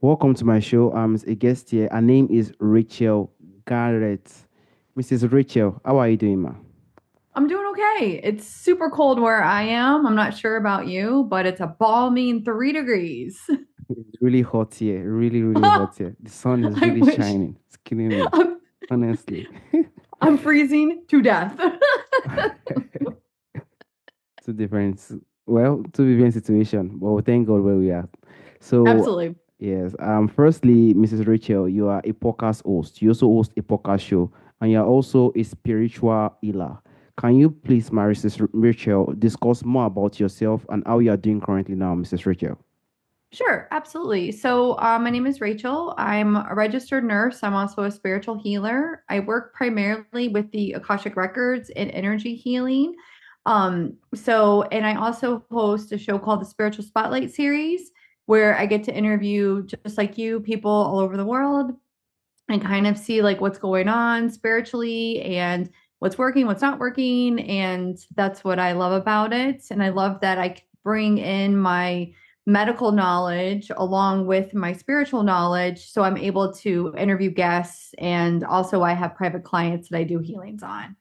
Welcome to my show. I'm a guest here. Her name is Rachel Garrett. Mrs. Rachel, how are you doing, ma? I'm doing okay. It's super cold where I am. I'm not sure about you, but it's a balmy 3 degrees. It's really hot here. Really, really hot here. The sun is I really wish shining. It's killing me, I'm, honestly. I'm freezing to death. Two different, two different situation, but we thank God where we are. So, Absolutely. yes. Firstly, Mrs. Rachel, you are a podcast host. You also host a podcast show, and you are also a spiritual healer. Can you please, my Mrs. Rachel, discuss more about yourself and how you are doing currently now, Mrs. Rachel? Sure, absolutely. So, my name is Rachel. I'm a registered nurse. I'm also a spiritual healer. I work primarily with the Akashic Records and energy healing. And I also host a show called the Spiritual Spotlight Series, where I get to interview just like you, people all over the world and kind of see like what's going on spiritually and what's working, what's not working. And that's what I love about it. And I love that I bring in my medical knowledge along with my spiritual knowledge. So I'm able to interview guests. And also, I have private clients that I do healings on.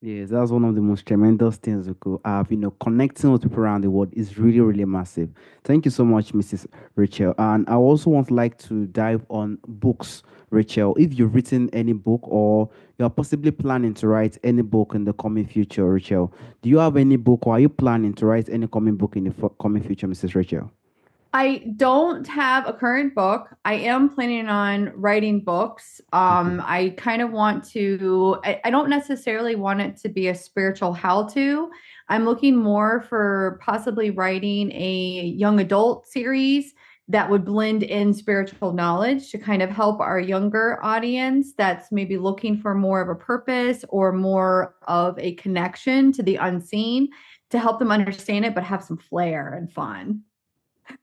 Yes, that's one of the most tremendous things we could have. Connecting with people around the world is really, really massive. Thank you so much, Mrs. Rachel. And I also want like to dive on books, Rachel. If you've written any book or you're possibly planning to write any book in the coming future, Rachel, do you have any book or are you planning to write any coming book in the coming future, Mrs. Rachel? I don't have a current book. I am planning on writing books. Okay. I kind of want to, I don't necessarily want it to be a spiritual how-to. I'm looking more for possibly writing a young adult series that would blend in spiritual knowledge to kind of help our younger audience that's maybe looking for more of a purpose or more of a connection to the unseen to help them understand it, but have some flair and fun.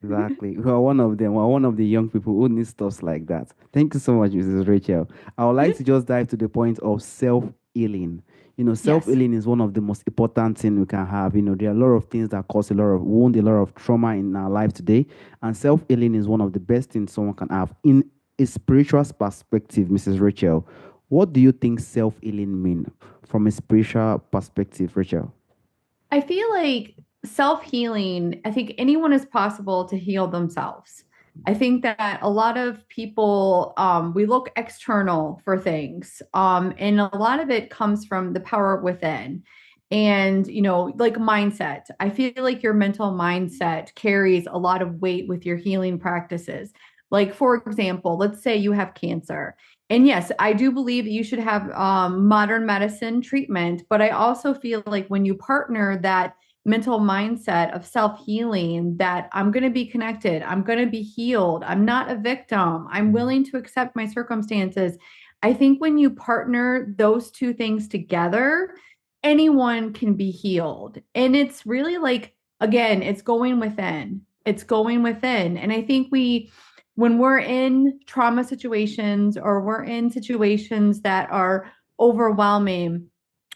Exactly. We are one of them. We are one of the young people who need stuff like that. Thank you so much, Mrs. Rachel. I would like to just dive to the point of self-healing. Yes. Self-healing is one of the most important things we can have. There are a lot of things that cause a lot of wound, a lot of trauma in our life today. And self-healing is one of the best things someone can have. In a spiritual perspective, Mrs. Rachel, what do you think self-healing mean from a spiritual perspective, Rachel? I feel like self-healing, I think anyone is possible to heal themselves. I think that a lot of people, we look external for things, and a lot of it comes from the power within. And, like mindset, I feel like your mental mindset carries a lot of weight with your healing practices. Like, for example, let's say you have cancer. And yes, I do believe that you should have modern medicine treatment, but I also feel like when you partner that mental mindset of self healing, that I'm going to be connected, I'm going to be healed, I'm not a victim, I'm willing to accept my circumstances. I think when you partner those two things together, anyone can be healed. And it's really like, again, it's going within. It's going within. And I think when we're in trauma situations or we're in situations that are overwhelming,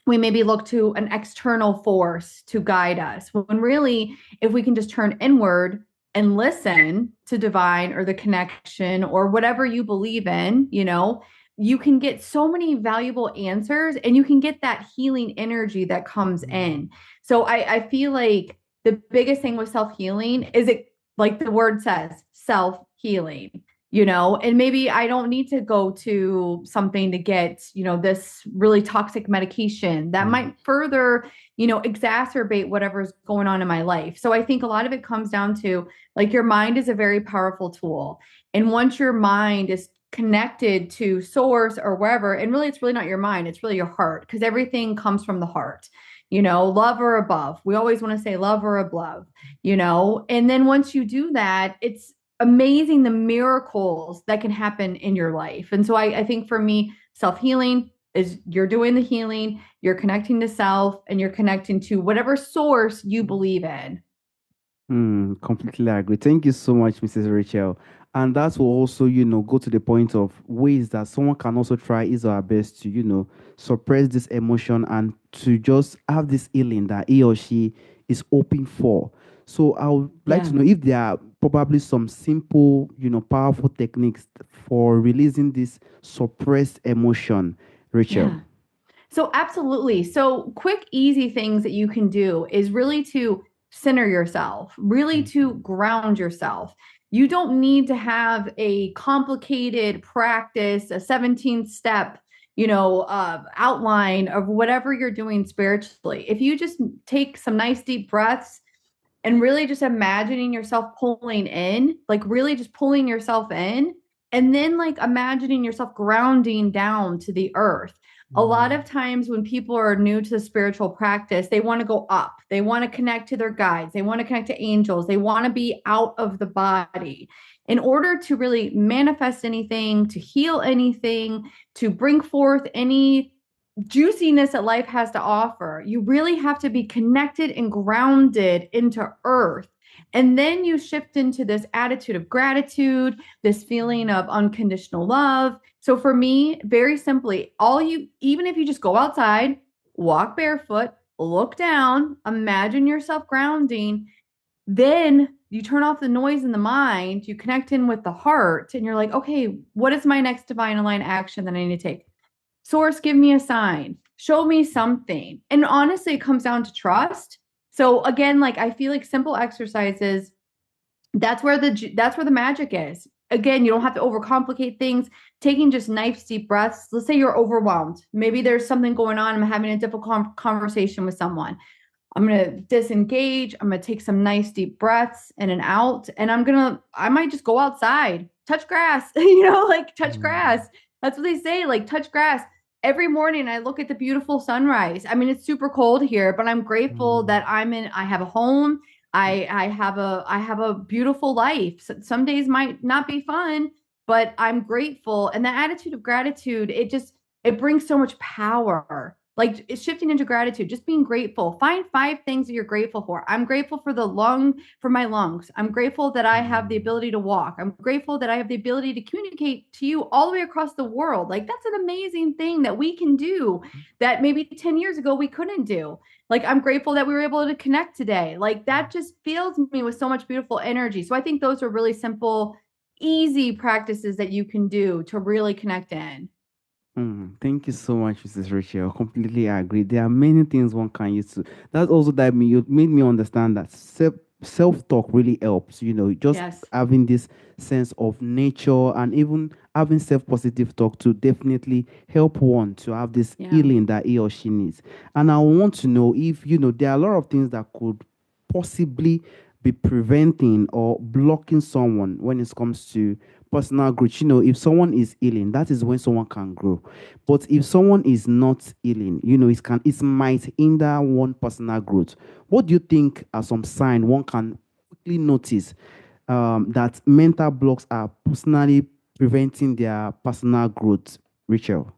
we maybe look to an external force to guide us. When really, if we can just turn inward and listen to divine or the connection or whatever you believe in, you can get so many valuable answers and you can get that healing energy that comes in. So I feel like the biggest thing with self healing is it, like the word says, self healing. And maybe I don't need to go to something to get, this really toxic medication that might further, exacerbate whatever's going on in my life. So I think a lot of it comes down to like your mind is a very powerful tool. And once your mind is connected to source or wherever, and really it's really not your mind, it's really your heart, because everything comes from the heart. Love or above. We always want to say love or above, and then once you do that, it's amazing the miracles that can happen in your life. And so I think for me, self healing is you're doing the healing, you're connecting to self, and you're connecting to whatever source you believe in. Completely agree. Thank you so much, Mrs. Rachel. And that will also, go to the point of ways that someone can also try his or her best to, suppress this emotion and to just have this healing that he or she is hoping for. So I would like to Yeah. know if there are probably some simple, powerful techniques for releasing this suppressed emotion, Rachel. Yeah. So, absolutely. So, quick, easy things that you can do is really to center yourself, really to ground yourself. You don't need to have a complicated practice, a 17 step, outline of whatever you're doing spiritually. If you just take some nice deep breaths and really just imagining yourself pulling in, like really just pulling yourself in, and then like imagining yourself grounding down to the earth. A lot of times when people are new to the spiritual practice, they want to go up. They want to connect to their guides. They want to connect to angels. They want to be out of the body. In order to really manifest anything, to heal anything, to bring forth any juiciness that life has to offer, you really have to be connected and grounded into earth. And then you shift into this attitude of gratitude, this feeling of unconditional love. So for me, very simply, even if you just go outside, walk barefoot, look down, imagine yourself grounding, then you turn off the noise in the mind, you connect in with the heart, and you're like, okay, what is my next divine aligned action that I need to take? Source, give me a sign, show me something. And honestly, it comes down to trust. So again, like I feel like simple exercises, that's where the magic is. Again, you don't have to overcomplicate things. Taking just nice deep breaths. Let's say you're overwhelmed. Maybe there's something going on. I'm having a difficult conversation with someone. I'm going to disengage. I'm going to take some nice deep breaths in and out. And I might just go outside, touch grass, like touch grass. That's what they say, like touch grass. Every morning I look at the beautiful sunrise. I mean, it's super cold here, but I'm grateful that I have a home. I have a beautiful life. Some days might not be fun, but I'm grateful. And the attitude of gratitude, it brings so much power. Like it's shifting into gratitude, just being grateful. Find 5 things that you're grateful for. I'm grateful for my lungs. I'm grateful that I have the ability to walk. I'm grateful that I have the ability to communicate to you all the way across the world. Like that's an amazing thing that we can do that maybe 10 years ago we couldn't do. Like I'm grateful that we were able to connect today. Like that just fills me with so much beautiful energy. So I think those are really simple, easy practices that you can do to really connect in. Thank you so much, Mrs. Rachel. Completely agree. There are many things one can use to. That's also that you made me understand that self talk really helps. Just Yes. having this sense of nature and even having self positive talk to definitely help one to have this Yeah. healing that he or she needs. And I want to know if there are a lot of things that could possibly be preventing or blocking someone when it comes to personal growth. If someone is healing, that is when someone can grow. But if someone is not healing, it might hinder one personal growth. What do you think are some signs one can quickly notice that mental blocks are personally preventing their personal growth, Rachel?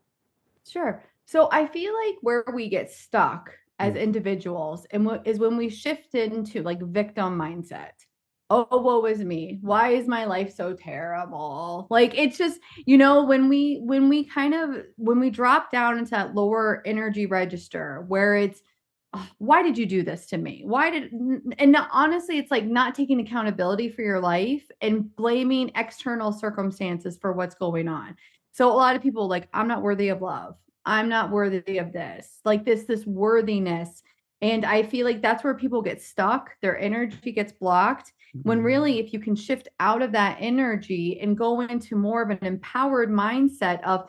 Sure. So I feel like where we get stuck as Mm. individuals and what is when we shift into like victim mindset. Oh, woe is me. Why is my life so terrible? Like it's just, when we drop down into that lower energy register where it's, "Oh, why did you do this to me? Honestly, it's like not taking accountability for your life and blaming external circumstances for what's going on. So a lot of people like, I'm not worthy of love. I'm not worthy of this. Like this worthiness. And I feel like that's where people get stuck. Their energy gets blocked. When really, if you can shift out of that energy and go into more of an empowered mindset of,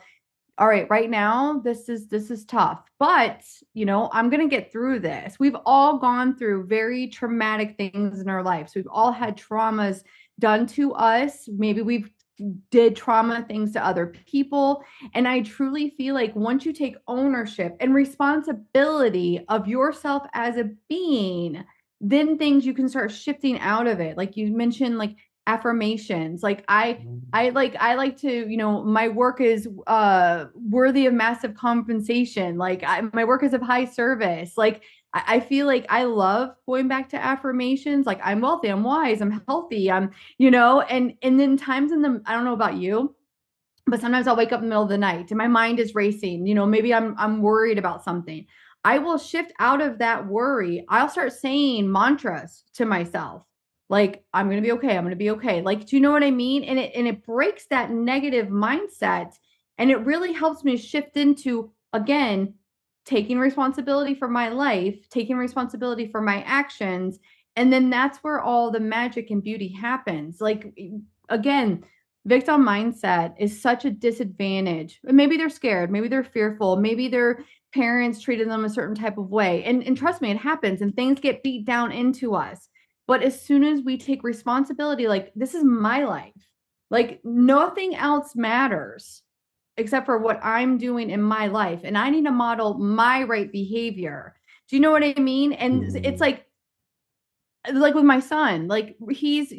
all right, right now this is tough, but I'm going to get through this. We've all gone through very traumatic things in our lives. We've all had traumas done to us. Maybe we've did trauma things to other people, and I truly feel like once you take ownership and responsibility of yourself as a being, then things you can start shifting out of it. Like you mentioned, like affirmations. Like I like to, my work is worthy of massive compensation. Like my work is of high service. Like I feel like I love going back to affirmations. Like I'm wealthy, I'm wise, I'm healthy, and then times I don't know about you, but sometimes I'll wake up in the middle of the night and my mind is racing. Maybe I'm worried about something. I will shift out of that worry. I'll start saying mantras to myself. Like, I'm going to be okay. I'm going to be okay. Like, do you know what I mean? And it breaks that negative mindset, and it really helps me shift into, again, taking responsibility for my life, taking responsibility for my actions, and then that's where all the magic and beauty happens. Like, again, victim mindset is such a disadvantage. Maybe they're scared, maybe they're fearful, maybe their parents treated them a certain type of way. And trust me, it happens and things get beat down into us. But as soon as we take responsibility, like, this is my life, like nothing else matters except for what I'm doing in my life. And I need to model my right behavior. Do you know what I mean? And it's Mm. like with my son, like he's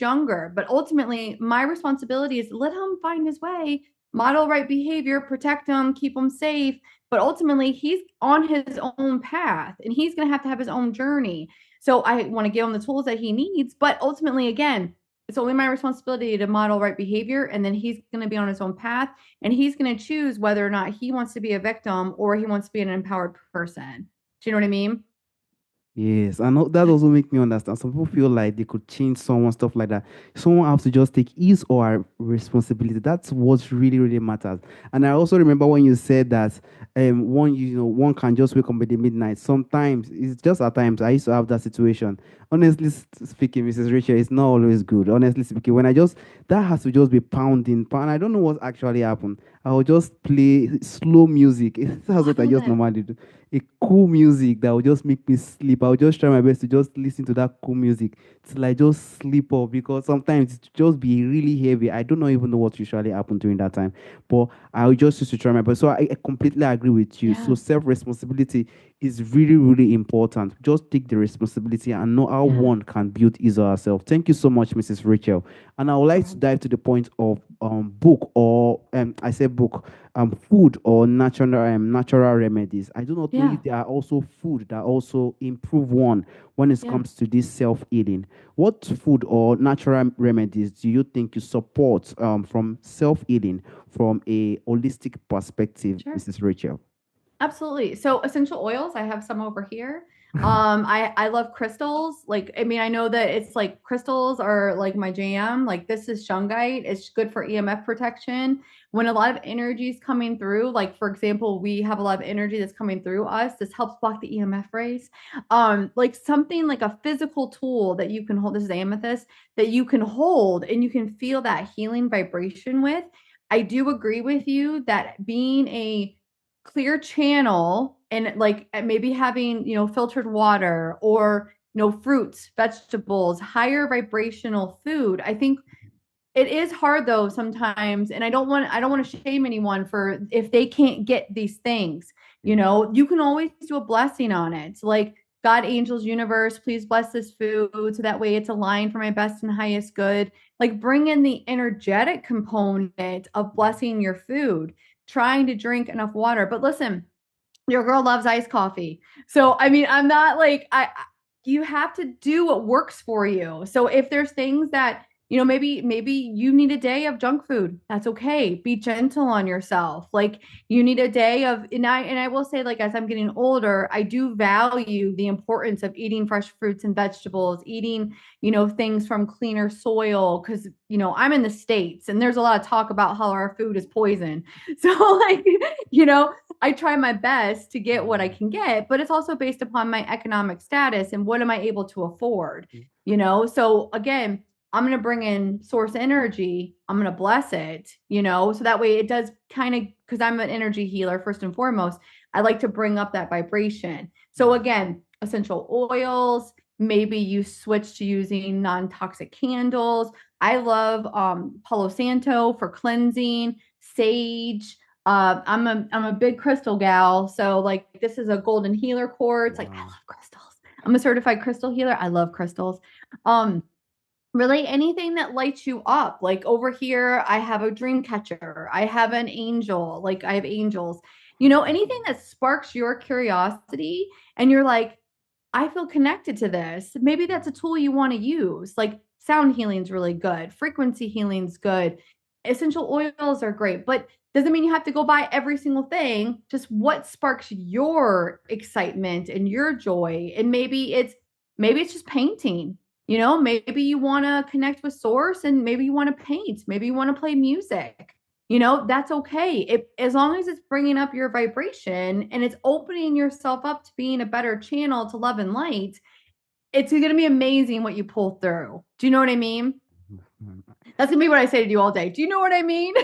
younger, but ultimately my responsibility is let him find his way, model right behavior, protect him, keep him safe. But ultimately he's on his own path and he's going to have his own journey. So I want to give him the tools that he needs, but ultimately, again, it's only my responsibility to model right behavior, and then he's going to be on his own path, and he's going to choose whether or not he wants to be a victim or he wants to be an empowered person. Do you know what I mean? Yes, and that also make me understand. Some people feel like they could change someone, stuff like that. Someone has to just take his or her responsibility. That's what really, really matters. And I also remember when you said that one one can just wake up at the midnight. Sometimes it's just at times I used to have that situation. Honestly speaking, Mrs. Rachel, it's not always good. Honestly speaking, when I just that has to just be pounding, pound. I don't know what actually happened. I will just play slow music. That's Oh, what I I love just it. normally do, a cool music that will just make me sleep. I'll just try my best to just listen to that cool music till I just sleep off, because sometimes it just be really heavy. I don't know even know what usually happen during that time. But I will just used to try my best. So I completely agree with you. So Yeah. self-responsibility is really, really important. Just take the responsibility and know how Yeah. one can build his or herself. Thank you so much, Mrs. Rachel. And I would Go like to ahead. dive to the point of book or I say book, food or natural remedies. I do not know Yeah. if there are also food that also improve one when it Yeah. comes to this self healing. What food or natural remedies do you think you support from self healing from a holistic perspective, Sure. Mrs. Rachel? Absolutely. So essential oils, I have some over here. I love crystals. Like, I mean, I know that it's like crystals are like my jam. Like, this is shungite. It's good for EMF protection. When a lot of energy is coming through, like for example, we have a lot of energy that's coming through us. This helps block the EMF rays. Like something like a physical tool that you can hold. This is amethyst that you can hold and you can feel that healing vibration with. I do agree with you that being a clear channel and like maybe having filtered water or fruits, vegetables, higher vibrational food. I think it is hard though sometimes, and I don't want to shame anyone for if they can't get these things. You can always do a blessing on it, like God, angels, universe, please bless this food so that way it's aligned for my best and highest good. Like, bring in the energetic component of blessing your food, trying to drink enough water. But listen, your girl loves iced coffee. So, I mean, I'm not like you have to do what works for you. So if there's things that, maybe you need a day of junk food. That's okay. Be gentle on yourself. Like, you need a day of, and I will say, like, as I'm getting older, I do value the importance of eating fresh fruits and vegetables, eating, things from cleaner soil, cuz I'm in the States and there's a lot of talk about how our food is poison. So, like, you know, I try my best to get what I Mm. can get, but it's also based upon my economic status and what am I able to afford, So again, I'm going to bring in source energy. I'm going to bless it, so that way it does kind of, because I'm an energy healer first and foremost. I like to bring up that vibration. So Mm. again, essential oils, maybe you switch to using non-toxic candles. I love Palo Santo for cleansing, sage. I'm a big crystal gal, so like this is a golden healer quartz. Like, I Wow. love crystals. I'm a certified crystal healer. I love crystals. Um, Really anything that lights you up. Like over here, I have a dream catcher. I have an angel. Like, I have angels. Anything that sparks your curiosity and you're like, I feel connected to this. Maybe that's a tool you want to use. Like, sound healing's really good. Frequency healing's good. essential oils are great, but doesn't mean you have to go buy every single thing. Just what sparks your excitement and your joy. And maybe it's just painting. Maybe you want to connect with source and maybe you want to paint, maybe you want to play music. That's okay. As long as it's bringing up your vibration and it's opening yourself up to being a better channel to love and light, it's going to be amazing what you pull through. Do you know what I mean? That's going to be what I say to you all day. Do you know what I mean?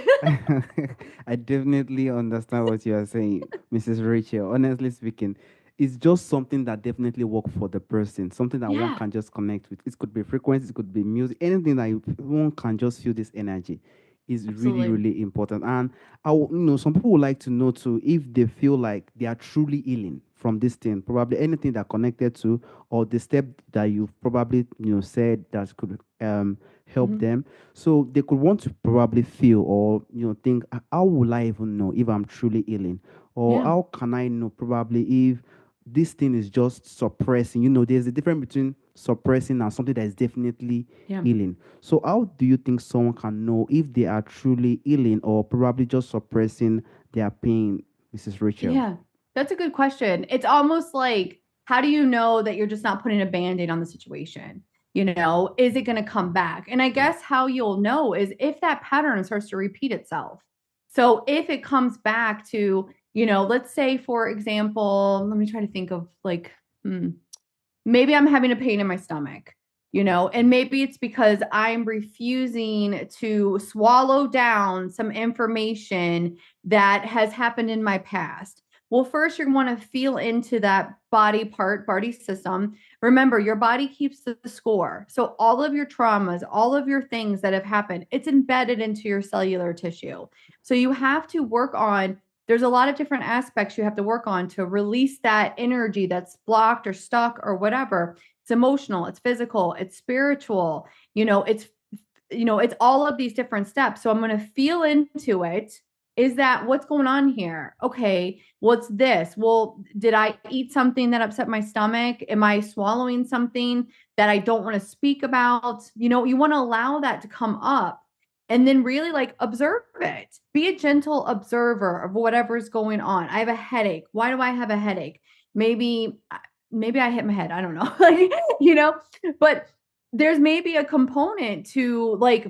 I definitely understand what you are saying, Mrs. Rachel. Honestly speaking, it's just something that definitely work for the person, something that one Yeah, can just connect with. It could be frequency, it could be music, anything that one can just feel this energy is really, absolutely. really important. And some people would like to know too if they feel like they are truly healing from this thing, probably anything that connected to, or the step that you've probably said that could help Mhm. them, so they could want to probably feel or think, how will I even know if I'm truly healing? Or Yeah. how can I know probably if this thing is just suppressing? There's a difference between suppressing and something that is definitely Yeah. healing. So how do you think someone can know if they are truly healing or probably just suppressing their pain, Mrs. Rachel? Yeah, that's a good question. It's almost like, how do you know that you're just not putting a band-aid on the situation? Is it going to come back? And I guess how you'll know is if that pattern starts to repeat itself. So if it comes back to, let's say, for example, let me try to think of like, hmm, maybe I'm having a pain in my stomach, and maybe it's because I'm refusing to swallow down some information that has happened in my past. Well, first, you're going to want to feel into that body system. Remember, your body keeps the score. So, all of your traumas, all of your things that have happened, it's embedded into your cellular tissue. So, you have to work on there's a lot of different aspects you have to work on to release that energy that's blocked or stuck or whatever. It's emotional, it's physical, it's spiritual, it's all of these different steps. So I'm going to feel into it. Is that what's going on here? Okay, what's this? Well, did I eat something that upset my stomach? Am I swallowing something that I don't want to speak about? You want to allow that to come up and then really like observe it. Be a gentle observer of whatever's going on. I have a headache. Why do I have a headache? Maybe I hit my head. I don't know. Like, but there's maybe a component to like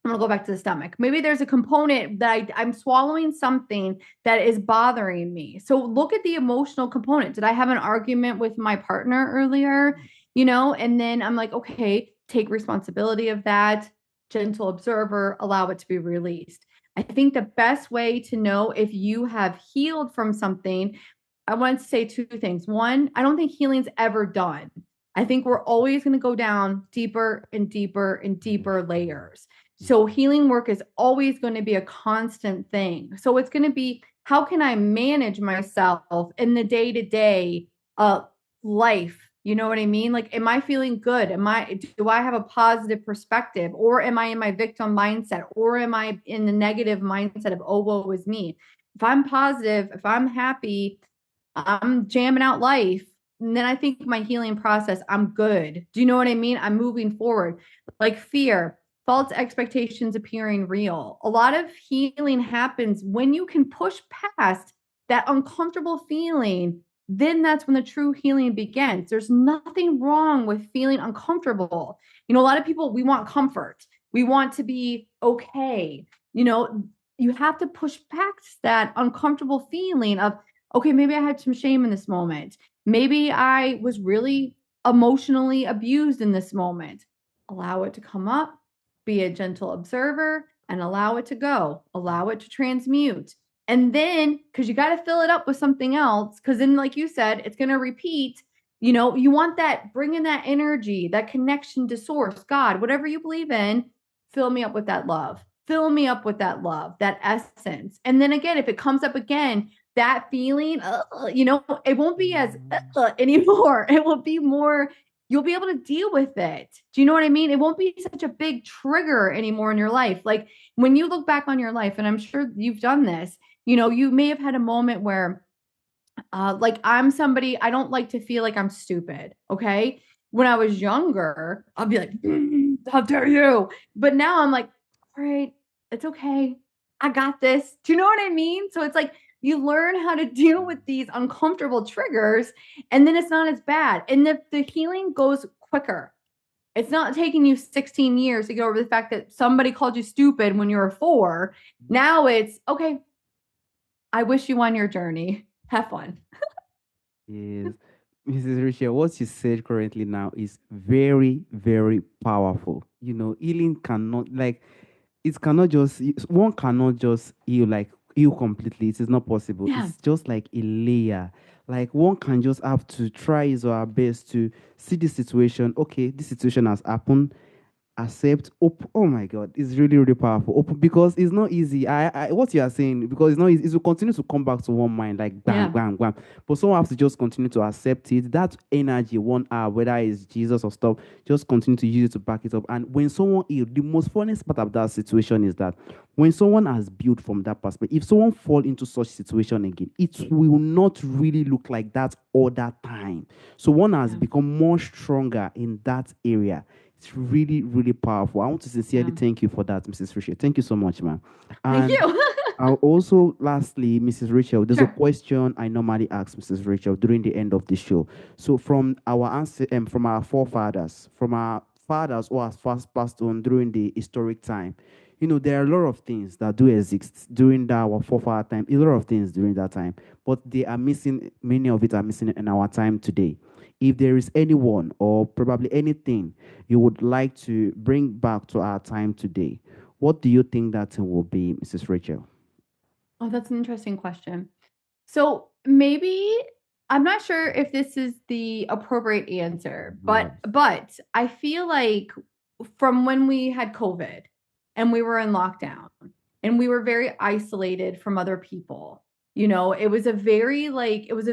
I'm gonna go back to the stomach. Maybe there's a component that I'm swallowing something that is bothering me. So look at the emotional component. Did I have an argument with my partner earlier? And then I'm like, okay, take responsibility of that, gentle observer, allow it to be released. I think the best way to know if you have healed from something, I want to say two things. One, I don't think healing's ever done. I think we're always going to go down deeper and deeper and deeper layers. So healing work is always going to be a constant thing. So it's going to be, how can I manage myself in the day-to-day life? You know what I mean? Like, am I feeling good? Do I have a positive perspective? Or am I in my victim mindset? Or am I in the negative mindset of, oh, woe is me? If I'm positive, if I'm happy, I'm jamming out life. And then I think my healing process, I'm good. Do you know what I mean? I'm moving forward. Like fear, false expectations appearing real. A lot of healing happens when you can push past that uncomfortable feeling. Then that's when the true healing begins. There's nothing wrong with feeling uncomfortable. A lot of people, we want comfort. We want to be okay. You have to push past that uncomfortable feeling of, okay, maybe I had some shame in this moment. Maybe I was really emotionally abused in this moment. Allow it to come up, be a gentle observer, and allow it to go. Allow it to transmute. And then, because you got to fill it up with something else, because then, like you said, it's going to repeat. You want that, bring in that energy, that connection to source, God, whatever you believe in, fill me up with that love. Fill me up with that love, that essence. And then again, if it comes up again, that feeling, it won't be as anymore. It will be more, you'll be able to deal with it. Do you know what I mean? It won't be such a big trigger anymore in your life. Like when you look back on your life, and I'm sure you've done this, you may have had a moment where, like I'm somebody, I don't like to feel like I'm stupid. Okay. When I was younger, I'll be like, how dare you? But now I'm like, all right, It's okay. I got this. Do you know what I mean? So it's like you learn how to deal with these uncomfortable triggers, and then it's not as bad. And the healing goes quicker. It's not taking you 16 years to get over the fact that somebody called you stupid when you were 4. Now it's okay. I wish you on your journey. Have fun. Yes. Mrs. Rachel, what you said currently now is very, very powerful. Healing cannot, like, it cannot just, one cannot just heal completely. It is not possible. Yeah. It's just like a layer. Like, one can just have to try his or her best to see the situation. Okay, this situation has happened, accept, oh my god, it's really, really powerful. Open, because it's not easy. What you are saying, because it's not easy, it will continue to come back to one mind, like bam, Yeah. bam, bam. But someone has to just continue to accept it, that energy, 1 hour, whether it's Jesus or stuff, just continue to use it to back it up. And when someone healed, the most funniest part of that situation is that when someone has built from that perspective, if someone fall into such situation again, it will not really look like that all that time. So one has Yeah. become more stronger in that area. It's really, really powerful. I want to sincerely Yeah. thank you for that, Mrs. Rachel. Thank you so much, man. Thank And you. I'll also, lastly, Mrs. Rachel, there's a Sure. question I normally ask Mrs. Rachel during the end of the show. So, from our answer, from our forefathers, from our fathers who have fast passed on during the historic time, there are a lot of things that do exist during that our forefather time. A lot of things during that time, but they are missing. Many of it are missing in our time today. If there is anyone or probably anything you would like to bring back to our time today, what do you think that thing will be, Mrs. Rachel? Oh, that's an interesting question. So maybe I'm not sure if this is the appropriate answer, All right. but I feel like from when we had COVID and we were in lockdown and we were very isolated from other people. It was a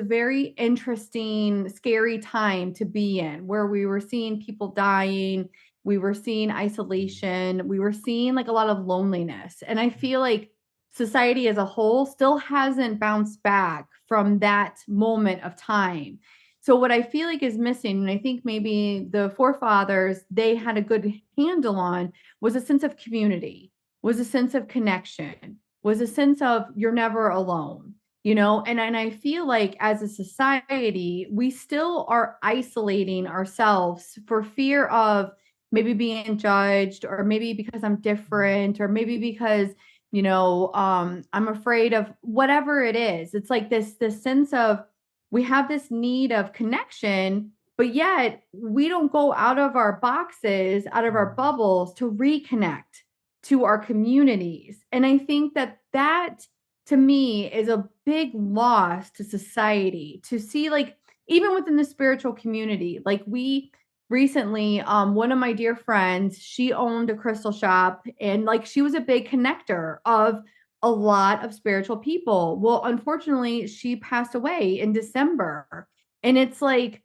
very interesting, scary time to be in where we were seeing people dying, we were seeing isolation, we were seeing like a lot of loneliness. And I feel like society as a whole still hasn't bounced back from that moment of time. So what I feel like is missing, and I think maybe the forefathers they had a good handle on, was a sense of community, was a sense of connection, was a sense of you're never alone. And I feel like as a society, we still are isolating ourselves for fear of maybe being judged, or maybe because I'm different, or maybe because I'm afraid of whatever it is. It's like this sense of we have this need of connection, but yet we don't go out of our boxes, out of our bubbles to reconnect to our communities. And I think that to me is a big loss to society, to see, like, even within the spiritual community, like we recently, one of my dear friends, she owned a crystal shop, and like she was a big connector of a lot of spiritual people. Well, unfortunately, she passed away in December, and it's like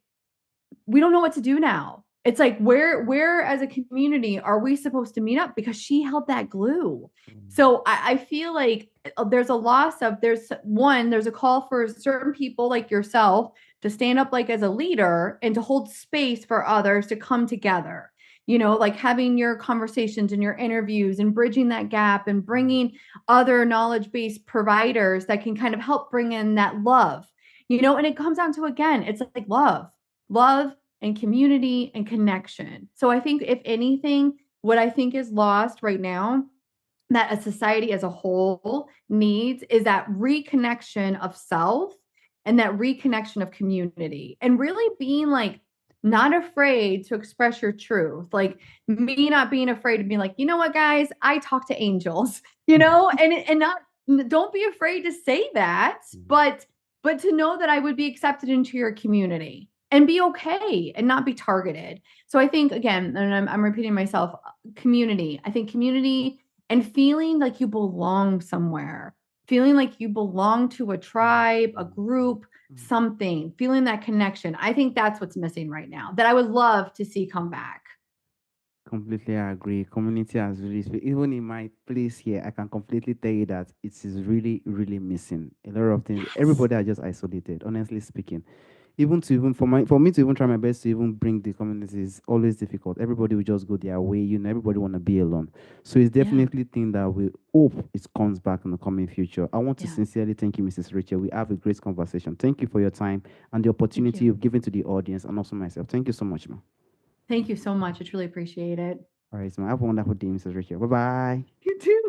we don't know what to do now. It's like where as a community are we supposed to meet up, because she held that glue. So I feel like there's a loss of, there's a call for certain people like yourself to stand up like as a leader and to hold space for others to come together. Like having your conversations and your interviews and bridging that gap and bringing other knowledge based providers that can kind of help bring in that love. And it comes down to, again, it's like love and community and connection. So I think, if anything, what I think is lost right now, that a society as a whole needs, is that reconnection of self and that reconnection of community, and really being like not afraid to express your truth. Like me not being afraid to be like, you know what, guys, I talk to angels, and not, don't be afraid to say that, but to know that I would be accepted into your community and be okay and not be targeted. So I think, again, and I'm repeating myself, community. I think community and feeling like you belong somewhere, feeling like you belong to a tribe, a group, something, feeling that connection. I think that's what's missing right now, that I would love to see come back. Completely agree. Community has really, even in my place here, I can completely tell you that it is really, really missing. A lot of things. Yes. Everybody are just isolated, honestly speaking. even to even for me to even try my best to even bring the community is always difficult. Everybody will just go their way, you know, everybody want to be alone. So it's Yeah. definitely thing that we hope it comes back in the coming future. I want to Yeah. sincerely thank you, Mrs. Rachel. We have a great conversation. Thank you for your time and the Thank opportunity you. you've given to the audience and also myself. Thank you so much, man. Thank you so much. I truly appreciate it. All right, so have a wonderful day, Mrs. Rachel. Bye bye. You too.